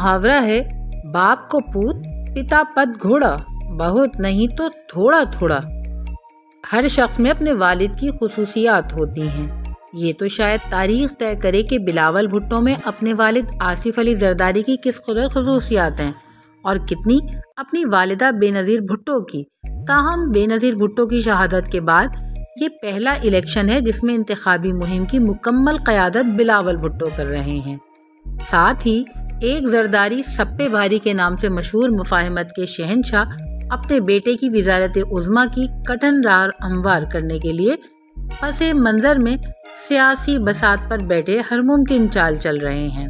محاورہ ہے، باپ کو پوت پتا پد گھوڑا، بہت نہیں تو تھوڑا تھوڑا۔ ہر شخص میں اپنے والد کی خصوصیات ہوتی ہیں۔ یہ تو شاید تاریخ طے کرے کہ بلاول بھٹو میں اپنے والد آصف علی زرداری کی کس قدر خصوصیات ہیں اور کتنی اپنی والدہ بے نظیر بھٹو کی۔ تاہم بے نظیر بھٹو کی شہادت کے بعد یہ پہلا الیکشن ہے جس میں انتخابی مہم کی مکمل قیادت بلاول بھٹو کر رہے ہیں۔ ساتھ ہی ایک زرداری سپے بھاری کے نام سے مشہور مفاہمت کے شہنشاہ اپنے بیٹے کی وزارت عظمیٰ کی کٹن راہ ہموار کرنے کے لیے پس منظر میں سیاسی بساط پر بیٹھے ہر ممکن چال چل رہے ہیں۔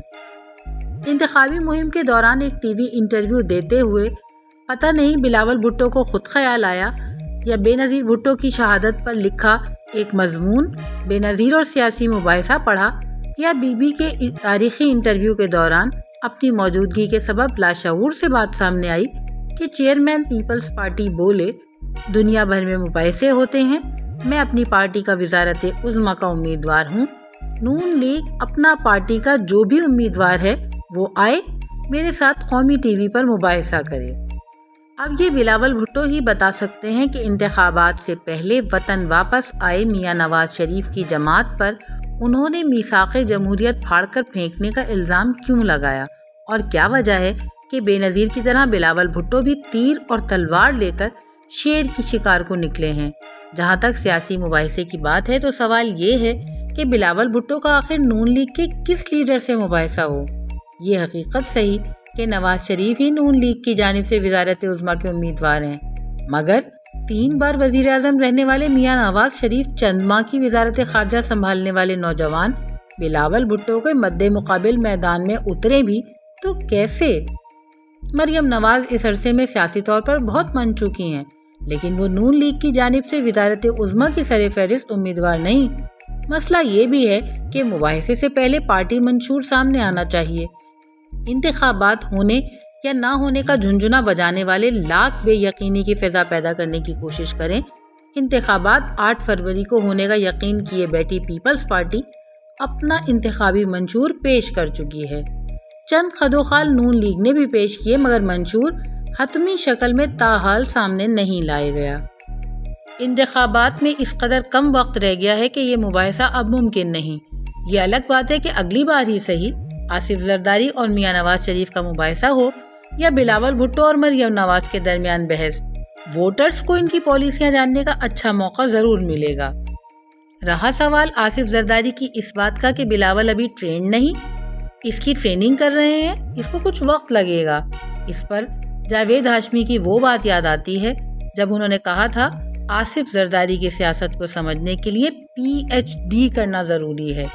انتخابی مہم کے دوران ایک ٹی وی انٹرویو دیتے ہوئے پتہ نہیں بلاول بھٹو کو خود خیال آیا یا بے نظیر بھٹو کی شہادت پر لکھا ایک مضمون بے نظیر اور سیاسی مباحثہ پڑھا، یا بی بی کے تاریخی انٹرویو کے دوران اپنی موجودگی کے سبب لاشعور سے بات سامنے آئی کہ چیئرمین پیپلز پارٹی بولے، دنیا بھر میں مباحثے ہوتے ہیں، میں اپنی پارٹی کا وزارت عظمیٰ کا امیدوار ہوں، نون لیگ اپنا پارٹی کا جو بھی امیدوار ہے وہ آئے میرے ساتھ قومی ٹی وی پر مباحثہ کرے۔ اب یہ بلاول بھٹو ہی بتا سکتے ہیں کہ انتخابات سے پہلے وطن واپس آئے میاں نواز شریف کی جماعت پر انہوں نے میثاق جمہوریت پھاڑ کر پھینکنے کا الزام کیوں لگایا، اور کیا وجہ ہے کہ بے نظیر کی طرح بلاول بھٹو بھی تیر اور تلوار لے کر شیر کی شکار کو نکلے ہیں۔ جہاں تک سیاسی مباحثے کی بات ہے تو سوال یہ ہے کہ بلاول بھٹو کا آخر نون لیگ کے کس لیڈر سے مباحثہ ہو؟ یہ حقیقت صحیح کہ نواز شریف ہی نون لیگ کی جانب سے وزارت عظمیٰ کے امیدوار ہیں، مگر 3 بار وزیر اعظم رہنے والے میاں نواز شریف چند ماہ کی وزارت خارجہ سنبھالنے والے نوجوان بلاول بھٹو کے مد مقابل میدان میں اترے بھی تو کیسے؟ مریم نواز اس عرصے میں سیاسی طور پر بہت من چکی ہیں، لیکن وہ نون لیگ کی جانب سے وزارت عظمیٰ کی سر فہرست امیدوار نہیں۔ مسئلہ یہ بھی ہے کہ مباحثے سے پہلے پارٹی منشور سامنے آنا چاہیے۔ انتخابات ہونے یا نہ ہونے کا جھنجھنا بجانے والے لاکھ بے یقینی کی فضا پیدا کرنے کی کوشش کریں۔ انتخابات 8 فروری کو ہونے کا یقین کیے بیٹھی پیپلز پارٹی اپنا انتخابی منشور پیش کر چکی ہے۔ چند خدوخال نون لیگ نے بھی پیش کیے، مگر منشور حتمی شکل میں تاحال سامنے نہیں لائے گیا۔ انتخابات میں اس قدر کم وقت رہ گیا ہے کہ یہ مباحثہ اب ممکن نہیں۔ یہ الگ بات ہے کہ اگلی بار ہی صحیح آصف زرداری اور میاں نواز شریف کا مباحثہ ہو یا بلاول بھٹو اور مریم نواز کے درمیان بحث، ووٹرز کو ان کی پالیسیاں جاننے کا اچھا موقع ضرور ملے گا۔ رہا سوال آصف زرداری کی اس بات کا کہ بلاول ابھی ٹرینڈ نہیں، اس کی ٹریننگ کر رہے ہیں، اس کو کچھ وقت لگے گا۔ اس پر جاوید ہاشمی کی وہ بات یاد آتی ہے جب انہوں نے کہا تھا آصف زرداری کی سیاست کو سمجھنے کے لیے PhD کرنا ضروری ہے۔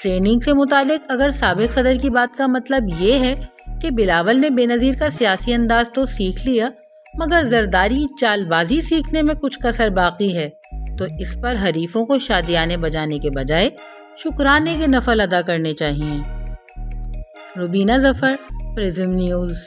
ٹریننگ سے متعلق اگر سابق صدر کی بات کا مطلب یہ ہے کہ بلاول نے بے نظیر کا سیاسی انداز تو سیکھ لیا، مگر زرداری چال بازی سیکھنے میں کچھ کسر باقی ہے، تو اس پر حریفوں کو شادیانے بجانے کے بجائے شکرانے کے نفل ادا کرنے چاہیے۔ روبینہ ظفر، پرزم نیوز۔